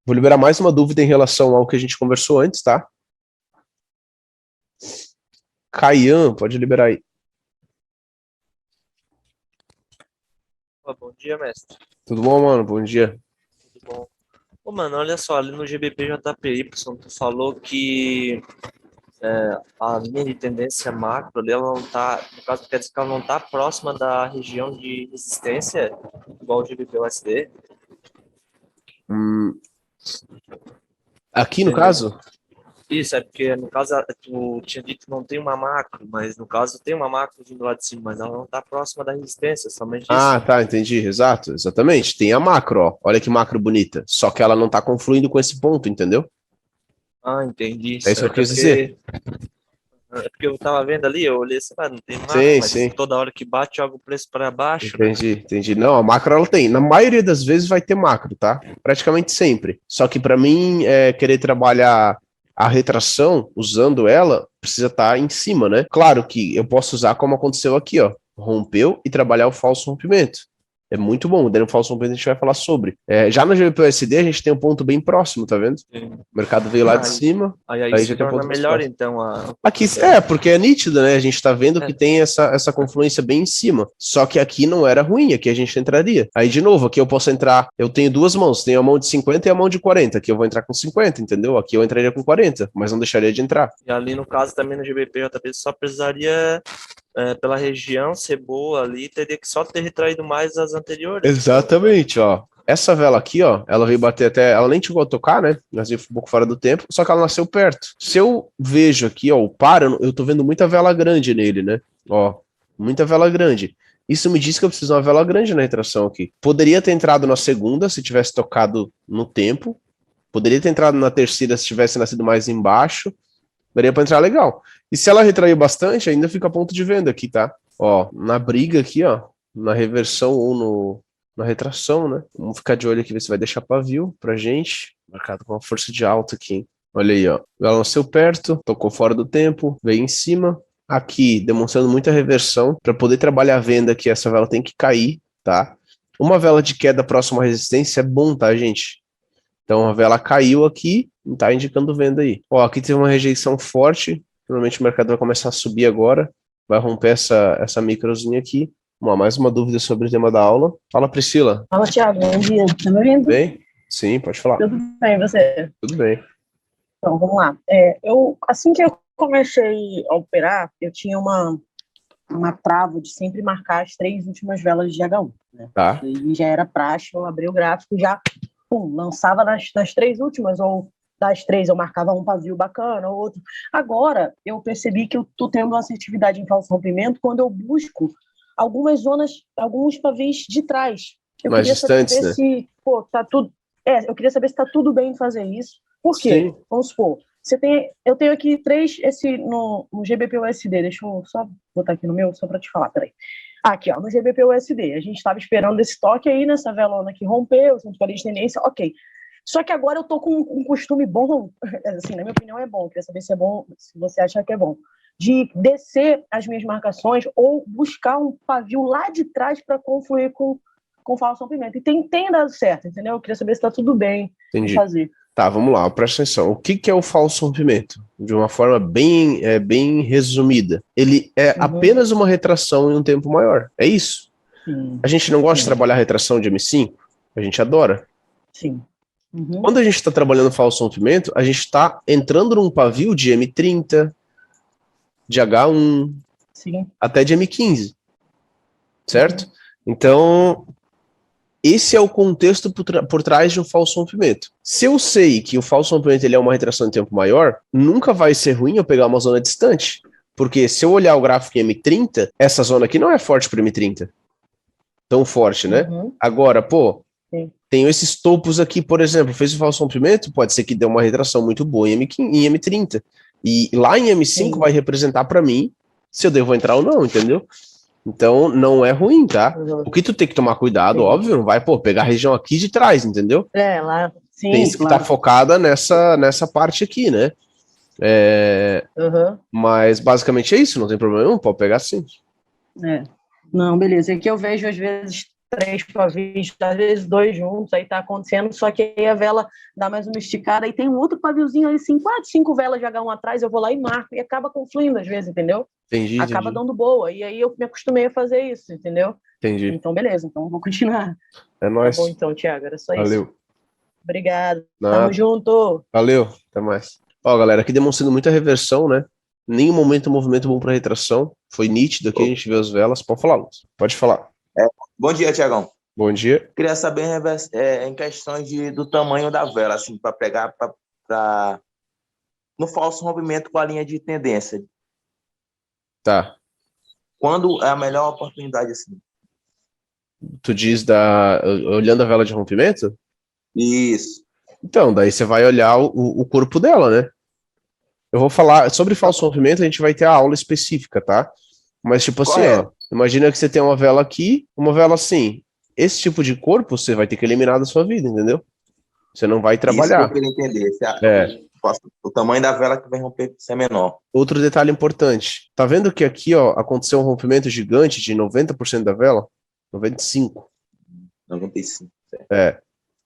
Vou liberar mais uma dúvida em relação ao que a gente conversou antes, tá? Caian, pode liberar aí. Bom dia, mestre. Tudo bom, mano? Bom dia. Tudo bom. Ô, mano, olha só, ali no GBP/JPY, tu falou que a linha de tendência macro ali, ela não tá, no caso, quer dizer que ela não tá próxima da região de resistência, igual o GBP/USD. Aqui, no caso? Isso, é porque no caso tu tinha dito que não tem uma macro, mas no caso tem uma macro vindo lá de cima, mas ela não tá próxima da resistência, somente isso. Ah, tá, entendi, exato, exatamente. Tem a macro, ó. Olha que macro bonita. Só que ela não tá confluindo com esse ponto, entendeu? Ah, entendi. É isso que eu quis dizer. É porque eu tava vendo ali, eu olhei assim, não tem macro, Sim, mas sim. toda hora que bate, joga o preço para baixo. Entendi, entendi. Não, a macro ela tem. Na maioria das vezes vai ter macro, tá? Praticamente sempre. Só que para mim, querer trabalhar a retração usando ela, precisa estar em cima, né? Claro que eu posso usar como aconteceu aqui, ó. Rompeu e trabalhar o falso rompimento. É muito bom. Daí no falso rompimento a gente vai falar sobre. Já no GBP/USD a gente tem um ponto bem próximo, tá vendo? Sim. O mercado veio lá de cima. Aí já tem um ponto melhor, próximo. então. Aqui, porque é nítido, né? A gente tá vendo que tem essa confluência bem em cima. Só que aqui não era ruim, aqui a gente entraria. Aí, de novo, aqui eu posso entrar. Eu tenho duas mãos, tenho a mão de 50 e a mão de 40. Aqui eu vou entrar com 50, entendeu? Aqui eu entraria com 40, mas não deixaria de entrar. E ali, no caso, também no GBP/JPY, só precisaria, pela região ser boa ali, teria que só ter retraído mais as anteriores. Exatamente, ó. Essa vela aqui, ó, ela veio bater até. Ela nem chegou a tocar, né? Mas veio um pouco fora do tempo, só que ela nasceu perto. Se eu vejo aqui, ó, o par, eu tô vendo muita vela grande nele, né? Ó, muita vela grande. Isso me diz que eu preciso de uma vela grande na retração aqui. Poderia ter entrado na segunda, se tivesse tocado no tempo. Poderia ter entrado na terceira, se tivesse nascido mais embaixo. Daria pra entrar legal. E se ela retraiu bastante, ainda fica a ponto de venda aqui, tá? Ó, na briga aqui, ó, na reversão ou na retração, né? Vamos ficar de olho aqui, ver se vai deixar pavio pra gente. Marcado com uma força de alta aqui, hein? Olha aí, ó. Ela nasceu perto, tocou fora do tempo, veio em cima. Aqui, demonstrando muita reversão. Para poder trabalhar a venda aqui, essa vela tem que cair, tá? Uma vela de queda próxima à resistência é bom, tá, gente? Então a vela caiu aqui, não tá indicando venda aí. Ó, aqui teve uma rejeição forte. Provavelmente o mercado vai começar a subir agora. Vai romper essa microzinha aqui. Mais uma dúvida sobre o tema da aula. Fala, Priscila. Fala, Thiago. Bom dia. Tá me ouvindo? Tudo bem? Sim, pode falar. Tudo bem, você? Tudo bem. Então, vamos lá. Assim que eu comecei a operar, eu tinha uma trava de sempre marcar as 3 últimas velas de H1. Né? Tá. E já era praxe, eu abri o gráfico e já lançava nas 3 últimas, ou das 3 eu marcava um pavio bacana, ou outro. Agora, eu percebi que eu tô tendo uma assertividade em falso rompimento quando eu busco algumas zonas, alguns pavios de trás. Eu mais queria distantes, saber né? se, tá tudo... eu queria saber se tá tudo bem fazer isso. Por quê? Sim. Vamos supor, eu tenho aqui 3, no GBP/USD, deixa eu só botar aqui no meu, só para te falar, peraí. Aqui, ó, no GBP/USD, a gente estava esperando esse toque aí, nessa velona que rompeu, junto com a linha de tendência, ok. Só que agora eu tô com um costume bom, assim, na minha opinião é bom, queria saber se é bom, se você acha que é bom, de descer as minhas marcações ou buscar um pavio lá de trás para confluir com falso rompimento. E tem dado certo, entendeu? Eu queria saber se tá tudo bem de fazer. Tá, vamos lá, presta atenção. O que é o falso rompimento? De uma forma bem resumida. Ele é apenas uma retração em um tempo maior. É isso. A gente não gosta de trabalhar retração de M5? A gente adora. Sim. Uhum. Quando a gente está trabalhando falso rompimento, a gente está entrando num pavio de M30, de H1, Sim. até de M15, certo? Então, esse é o contexto por trás de um falso rompimento. Se eu sei que o falso rompimento ele é uma retração em tempo maior, nunca vai ser ruim eu pegar uma zona distante. Porque se eu olhar o gráfico em M30, essa zona aqui não é forte para M30. Tão forte, né? Agora, pô, tenho esses topos aqui, por exemplo, fez o falso rompimento, pode ser que dê uma retração muito boa em M30. E lá em M5 vai representar para mim se eu devo entrar ou não, entendeu? Então, não é ruim, tá? O que tu tem que tomar cuidado, óbvio, não vai, pô, pegar a região aqui de trás, entendeu? Lá, sim, tem que estar focada nessa parte aqui, né? Mas, basicamente, é isso, não tem problema nenhum, pode pegar sim. Não, beleza. Aqui eu vejo, às vezes, 3 pavios, às vezes 2 juntos, aí tá acontecendo, só que aí a vela dá mais uma esticada, aí tem um outro paviozinho ali, 5 velas de H1 atrás, eu vou lá e marco, e acaba confluindo às vezes, entendeu? Acaba dando boa, e aí eu me acostumei a fazer isso, entendeu? Entendi. Então, beleza, então vou continuar. É nóis. Tá bom então, Thiago, era só isso. Valeu. Obrigado. Tamo junto. Valeu, até mais. Ó, galera, aqui demonstrando muita reversão, né? Nenhum momento movimento bom para retração. Foi nítido aqui, a gente viu as velas. Pode falar, Lúcio. Pode falar. Bom dia, Tiagão. Bom dia. Queria saber em questões do tamanho da vela, assim, para pegar no falso rompimento com a linha de tendência. Tá. Quando é a melhor oportunidade, assim? Tu diz olhando a vela de rompimento? Isso. Então, daí você vai olhar o corpo dela, né? Eu vou falar sobre falso rompimento, a gente vai ter a aula específica, tá? Mas tipo assim, ó, imagina que você tem uma vela aqui, uma vela assim. Esse tipo de corpo você vai ter que eliminar da sua vida, entendeu? Você não vai trabalhar. Isso que eu queria entender. O tamanho da vela que vai romper ser menor. Outro detalhe importante. Tá vendo que aqui, ó, aconteceu um rompimento gigante de 90% da vela? 95%. 95%.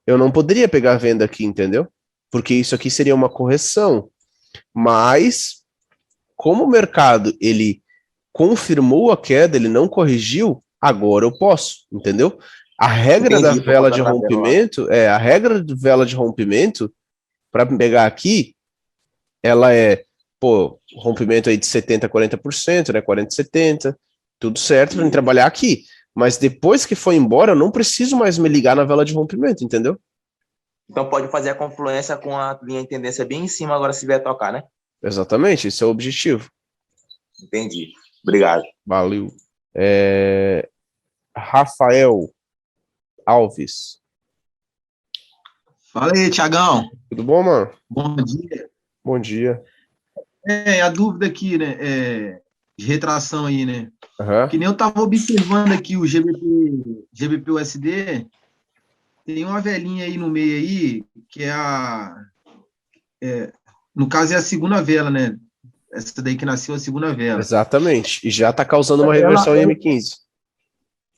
Eu não poderia pegar a venda aqui, entendeu? Porque isso aqui seria uma correção. Mas, como o mercado, ele confirmou a queda, ele não corrigiu, agora eu posso, entendeu? A regra da vela de rompimento, a regra de vela de rompimento, para pegar aqui, ela rompimento aí de 70% a 40%, né, 40% a 70%, tudo certo para trabalhar aqui. Mas depois que foi embora, eu não preciso mais me ligar na vela de rompimento, entendeu? Então pode fazer a confluência com a linha de tendência bem em cima agora se vier tocar, né? Exatamente, esse é o objetivo. Entendi. Obrigado. Valeu. Rafael Alves. Fala aí, Tiagão. Tudo bom, mano? Bom dia. Bom dia. A dúvida aqui, né, de retração aí, né? Que nem eu tava observando aqui o GBP USD, tem uma velinha aí no meio aí, que no caso é a segunda vela, né? Essa daí que nasceu a segunda vela. Exatamente. E já tá causando uma reversão em M15.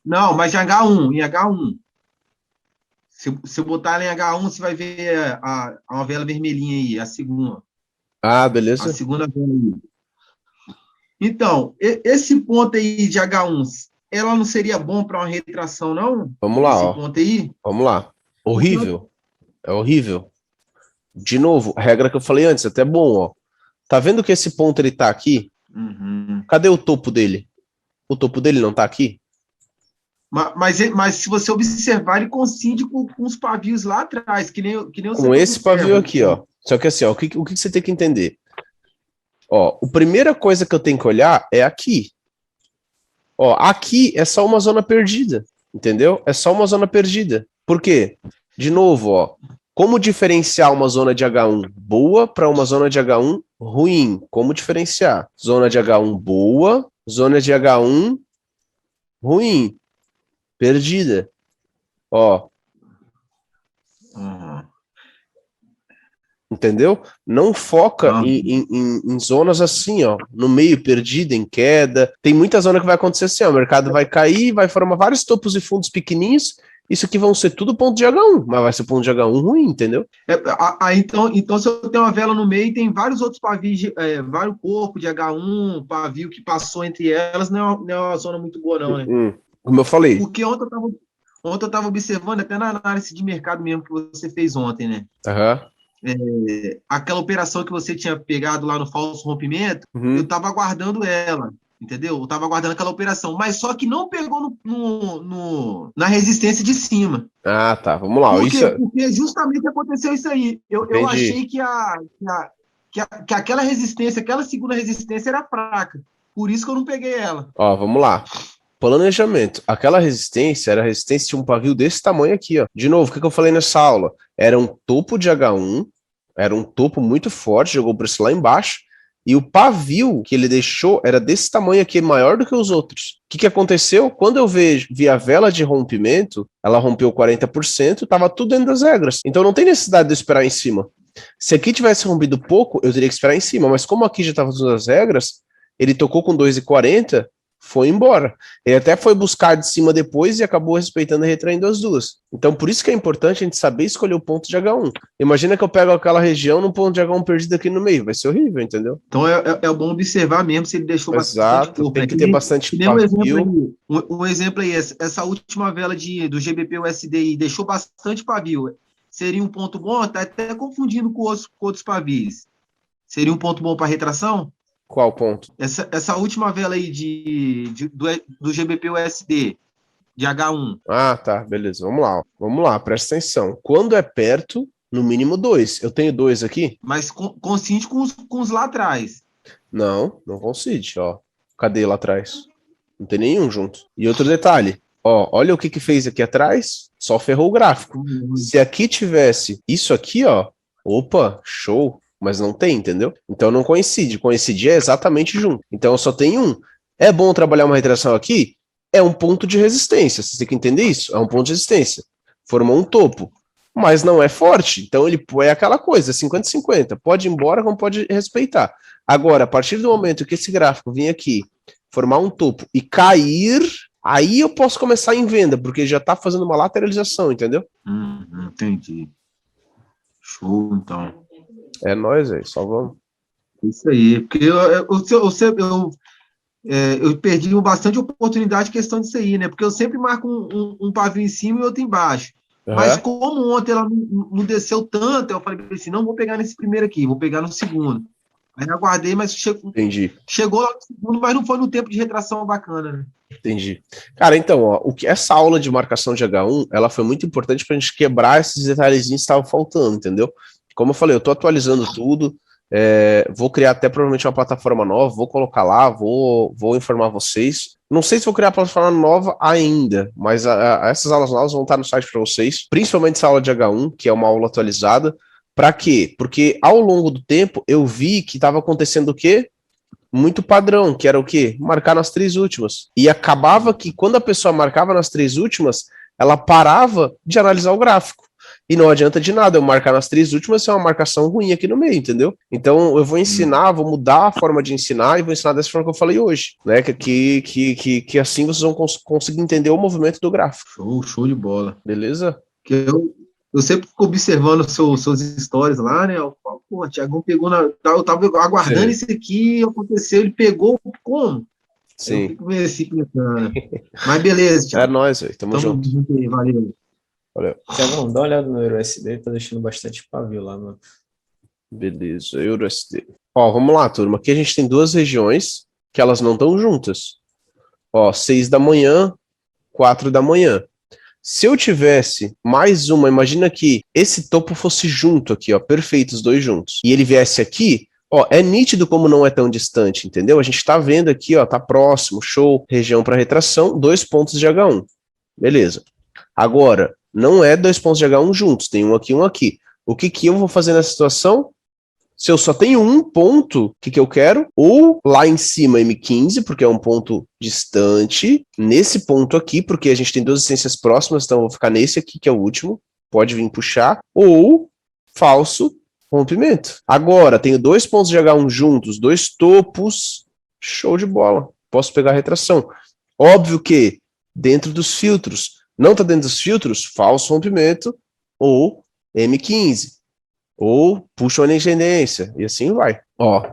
Não, mas em H1. Se eu botar ela em H1, você vai ver uma vela vermelhinha aí, a segunda. Ah, beleza. A segunda vela aí. Então, esse ponto aí de H1, ela não seria bom para uma retração, não? Vamos lá, esse ponto aí? Vamos lá. Horrível. É horrível. De novo, a regra que eu falei antes, até bom, ó. Tá vendo que esse ponto ele tá aqui? Cadê o topo dele? O topo dele não tá aqui? Mas se você observar, ele coincide com os pavios lá atrás, que nem com esse pavio aqui, ó. Só que assim, ó, o que você tem que entender? Ó, a primeira coisa que eu tenho que olhar é aqui. Ó, aqui é só uma zona perdida, entendeu? É só uma zona perdida. Por quê? De novo, ó, como diferenciar uma zona de H1 boa para uma zona de H1 ruim? Como diferenciar? Zona de H1 boa, zona de H1 ruim, perdida. Ó. Entendeu? Não foca em zonas assim, ó, no meio, perdida, em queda. Tem muita zona que vai acontecer assim, ó, o mercado vai cair, vai formar vários topos e fundos pequenininhos, isso aqui vão ser tudo ponto de H1, mas vai ser ponto de H1 ruim, entendeu? Então, se eu tenho uma vela no meio, tem vários outros pavios, vários corpos de H1, pavio que passou entre elas, não é uma zona muito boa não, né? Como eu falei. Porque Ontem eu estava observando, até na análise de mercado mesmo que você fez ontem, né? Aquela operação que você tinha pegado lá no falso rompimento, eu estava aguardando ela, entendeu? Eu estava aguardando aquela operação, mas só que não pegou na resistência de cima. Ah, tá, vamos lá. Por quê? Porque justamente aconteceu isso aí. Eu achei que aquela resistência, aquela segunda resistência era fraca. Por isso que eu não peguei ela. Ó, vamos lá. Planejamento. Aquela resistência era a resistência de um pavio desse tamanho aqui, ó. De novo, o que eu falei nessa aula? Era um topo de H1, era um topo muito forte, jogou o preço lá embaixo, e o pavio que ele deixou era desse tamanho aqui, maior do que os outros. O que aconteceu? Quando eu vi a vela de rompimento, ela rompeu 40%, estava tudo dentro das regras. Então não tem necessidade de eu esperar em cima. Se aqui tivesse rompido pouco, eu teria que esperar em cima, mas como aqui já estava tudo nas regras, ele tocou com 2,40, foi embora. Ele até foi buscar de cima depois e acabou respeitando e retraindo as duas. Então, por isso que é importante a gente saber escolher o ponto de H1. Imagina que eu pego aquela região num ponto de H1 perdido aqui no meio. Vai ser horrível, entendeu? Então, é bom observar mesmo se ele deixou bastante corpo. Tem que ter bastante pavio. Um exemplo aí, essa última vela do GBP-USD deixou bastante pavio. Seria um ponto bom? Tá até confundindo com outros pavios. Seria um ponto bom para retração? Qual ponto? Essa última vela aí do GBP-USD, de H1. Ah, tá, beleza. Vamos lá, presta atenção. Quando é perto, no mínimo 2. Eu tenho 2 aqui? Mas coincide com os lá atrás. Não coincide, ó. Cadê lá atrás? Não tem nenhum junto. E outro detalhe, ó, olha o que fez aqui atrás, só ferrou o gráfico. Se aqui tivesse isso aqui, ó, opa, show. Mas não tem, entendeu? Então não coincide. Coincidir é exatamente junto. Então eu só tenho um. É bom trabalhar uma retração aqui? É um ponto de resistência. Você tem que entender isso. É um ponto de resistência. Formou um topo. Mas não é forte. Então ele é aquela coisa, 50-50. Pode ir embora, como pode respeitar. Agora, a partir do momento que esse gráfico vir aqui, formar um topo e cair, aí eu posso começar em venda, porque já está fazendo uma lateralização, entendeu? Entendi. Show, então. É nóis, aí, só vamos. Isso aí, porque eu perdi bastante oportunidade em questão disso aí, né? Porque eu sempre marco um pavio em cima e outro embaixo. Mas como ontem ela não desceu tanto, eu falei assim, não vou pegar nesse primeiro aqui, vou pegar no segundo. Aí eu aguardei, mas chegou lá no segundo, mas não foi no tempo de retração bacana, né? Entendi. Cara, então, ó, essa aula de marcação de H1, ela foi muito importante pra gente quebrar esses detalhezinhos que estavam faltando, entendeu? Como eu falei, eu tô atualizando tudo, vou criar até provavelmente uma plataforma nova, vou colocar lá, vou informar vocês. Não sei se vou criar a plataforma nova ainda, mas essas aulas novas vão estar no site para vocês, principalmente essa aula de H1, que é uma aula atualizada. Para quê? Porque ao longo do tempo eu vi que estava acontecendo o quê? Muito padrão, que era o quê? Marcar nas 3 últimas. E acabava que quando a pessoa marcava nas 3 últimas, ela parava de analisar o gráfico. E não adianta de nada eu marcar nas 3 últimas se é uma marcação ruim aqui no meio, entendeu? Então eu vou ensinar, vou mudar a forma de ensinar e vou ensinar dessa forma que eu falei hoje, né? Que assim vocês vão conseguir entender o movimento do gráfico. Show de bola. Beleza? Que eu sempre fico observando seus stories lá, né? Eu falo, pô, o Thiagão pegou eu tava aguardando isso aqui, aconteceu, ele pegou como? Sim. Eu fico meio assim pensando. Mas beleza, Thiago. É nóis, velho. Tamo junto. Aí, valeu. Valeu. Tiagão, dá uma olhada no EURUSD, tá deixando bastante pavio lá, mano. Beleza, EURUSD. Ó, vamos lá, turma. Aqui a gente tem 2 regiões que elas não estão juntas. Ó, 6 da manhã, 4 da manhã. Se eu tivesse mais uma, imagina que esse topo fosse junto aqui, ó, perfeito, os 2 juntos. E ele viesse aqui, ó, é nítido como não é tão distante, entendeu? A gente tá vendo aqui, ó, tá próximo, show, região para retração, 2 pontos de H1. Beleza. Agora, não é 2 pontos de H1 juntos, tem um aqui e um aqui. O que eu vou fazer nessa situação? Se eu só tenho um ponto, o que eu quero? Ou lá em cima M15, porque é um ponto distante, nesse ponto aqui, porque a gente tem 2 essências próximas, então eu vou ficar nesse aqui, que é o último, pode vir puxar, ou falso rompimento. Agora, tenho 2 pontos de H1 juntos, 2 topos, show de bola, posso pegar a retração. Óbvio que dentro dos filtros, não está dentro dos filtros, falso rompimento ou M15. Ou puxa uma tendência, e assim vai. Ó,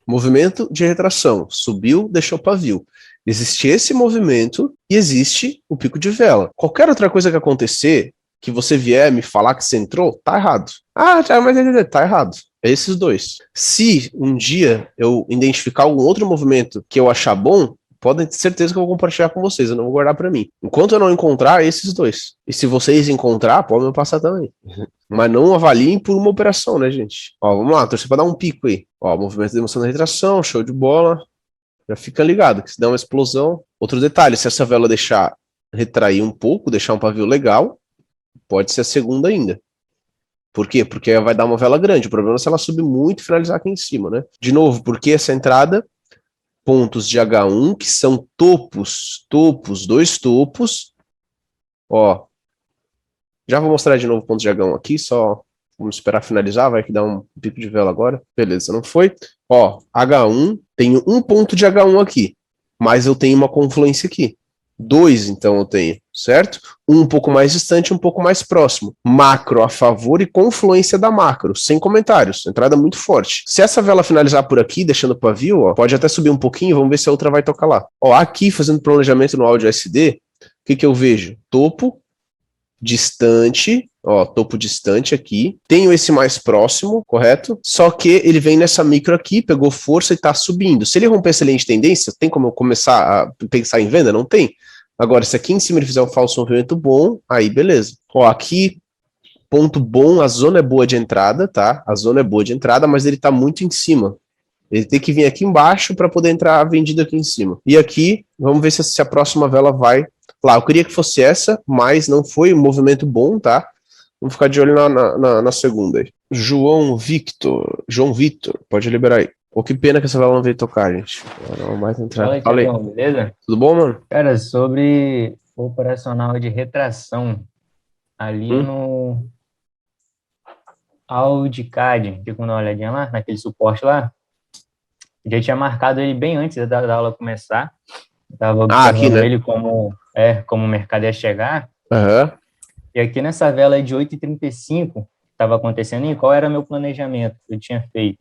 movimento de retração, subiu, deixou pavio. Existe esse movimento e existe o pico de vela. Qualquer outra coisa que acontecer, que você vier me falar que você entrou, tá errado. Ah, mas tá errado. É esses dois. Se um dia eu identificar algum outro movimento que eu achar bom, podem ter certeza que eu vou compartilhar com vocês, eu não vou guardar para mim. Enquanto eu não encontrar, esses dois. E se vocês encontrar, podem me passar também. Mas não avaliem por uma operação, né, gente? Ó, vamos lá, torcer para dar um pico aí. Ó, movimento de emoção da retração, show de bola. Já fica ligado, que se der uma explosão... Outro detalhe, se essa vela deixar retrair um pouco, deixar um pavio legal, pode ser a segunda ainda. Por quê? Porque vai dar uma vela grande. O problema é se ela subir muito e finalizar aqui em cima, né? De novo, porque essa entrada... Pontos de H1, que são topos, dois topos. Ó, já vou mostrar de novo pontos de H1 aqui, só vamos esperar finalizar, vai que dá um pico de vela agora. Beleza, não foi? Ó, H1, tenho um ponto de H1 aqui, mas eu tenho uma confluência aqui. 2, então, eu tenho, certo? Um pouco mais distante, um pouco mais próximo. Macro a favor e confluência da macro, sem comentários. Entrada muito forte. Se essa vela finalizar por aqui, deixando o pavio, ó, pode até subir um pouquinho, vamos ver se a outra vai tocar lá. Ó, aqui, fazendo planejamento no áudio SD, o que eu vejo? Topo, distante, ó, topo distante aqui. Tenho esse mais próximo, correto? Só que ele vem nessa micro aqui, pegou força e tá subindo. Se ele romper essa linha de tendência, tem como eu começar a pensar em venda? Não tem. Agora, se aqui em cima ele fizer um falso movimento bom, aí beleza. Ó, aqui, ponto bom, a zona é boa de entrada, tá? A zona é boa de entrada, mas ele tá muito em cima. Ele tem que vir aqui embaixo para poder entrar vendido aqui em cima. E aqui, vamos ver se a próxima vela vai lá. Eu queria que fosse essa, mas não foi um movimento bom, tá? Vamos ficar de olho na segunda aí. João Vitor, pode liberar aí. Pô, que pena que essa vela não veio tocar, gente. Não vai entrar. Fala aí, Tiagão, beleza? Tudo bom, mano? Cara, sobre o operacional de retração, ali no AudiCAD, fica uma olhadinha lá, naquele suporte lá, já tinha marcado ele bem antes da aula começar. Estava observando aqui, né? ele como o mercado ia chegar. Uhum. E aqui nessa vela de 8h35, estava acontecendo, e qual era o meu planejamento que eu tinha feito?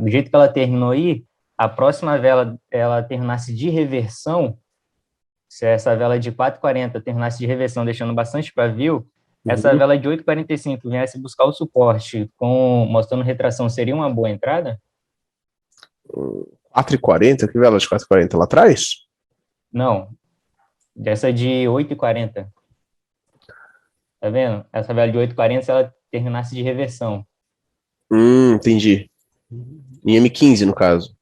Do jeito que ela terminou aí, a próxima vela, ela terminasse de reversão, se essa vela de 4h40 terminasse de reversão, deixando bastante pavio, essa vela de 8h45 viesse buscar o suporte, mostrando retração, seria uma boa entrada? 4h40? Que vela de 4h40? Lá atrás? Não, dessa de 8h40. Tá vendo? Essa vela de 8h40, se ela terminasse de reversão. Entendi. Em M15, no caso.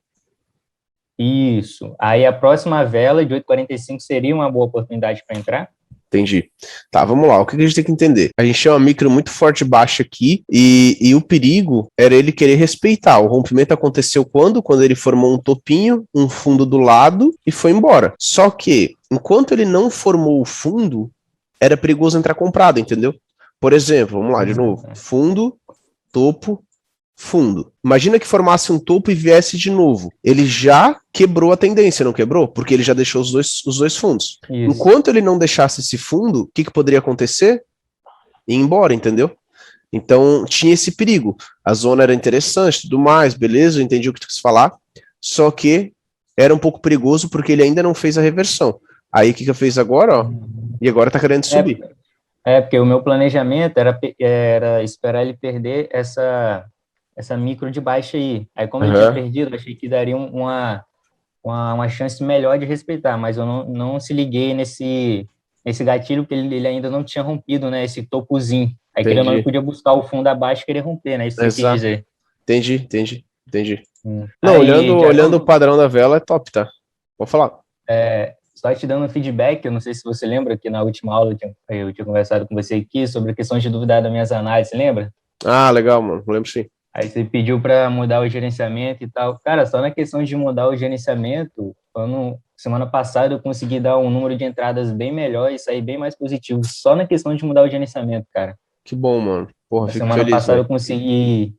Isso. Aí a próxima vela de 8h45 seria uma boa oportunidade para entrar? Entendi. Tá, vamos lá. O que a gente tem que entender? A gente tinha uma micro muito forte baixa aqui e o perigo era ele querer respeitar. O rompimento aconteceu quando? Quando ele formou um topinho, um fundo do lado e foi embora. Só que, enquanto ele não formou o fundo, era perigoso entrar comprado, entendeu? Por exemplo, vamos lá de novo. Fundo, topo, fundo. Imagina que formasse um topo e viesse de novo. Ele já quebrou a tendência, não quebrou? Porque ele já deixou os dois fundos. Isso. Enquanto ele não deixasse esse fundo, o que poderia acontecer? Ir embora, entendeu? Então, tinha esse perigo. A zona era interessante, tudo mais, beleza, eu entendi o que tu quis falar, só que era um pouco perigoso porque ele ainda não fez a reversão. Aí, o que eu fiz agora, ó? E agora tá querendo subir. Porque o meu planejamento era esperar ele perder essa micro de baixa aí. Aí, como ele tinha perdido, achei que daria uma chance melhor de respeitar, mas eu não se liguei nesse gatilho, porque ele ainda não tinha rompido, né, esse topozinho. Aí, querendo ou não, podia buscar o fundo abaixo e querer romper, né, isso que você quis dizer. Entendi. Não, aí, olhando o padrão da vela, é top, tá? Vou falar. Só te dando feedback, eu não sei se você lembra que na última aula eu tinha conversado com você aqui sobre a questão de duvidar das minhas análises, lembra? Ah, legal, mano, lembro sim. Aí você pediu para mudar o gerenciamento e tal. Cara, só na questão de mudar o gerenciamento, semana passada eu consegui dar um número de entradas bem melhor e sair bem mais positivo, só na questão de mudar o gerenciamento, cara. Que bom, mano. Porra, fico semana feliz, passada né? Eu consegui,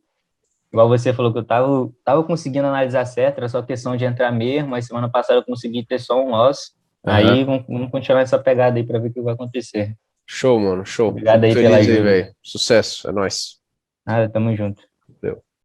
igual você falou que eu tava conseguindo analisar certo, era só questão de entrar mesmo, mas semana passada eu consegui ter só um loss. Aí vamos continuar essa pegada aí para ver o que vai acontecer. Show, mano, show. Obrigado aí fico pela feliz ajuda. Aí, velho. Sucesso, é nóis. Nada, tamo junto.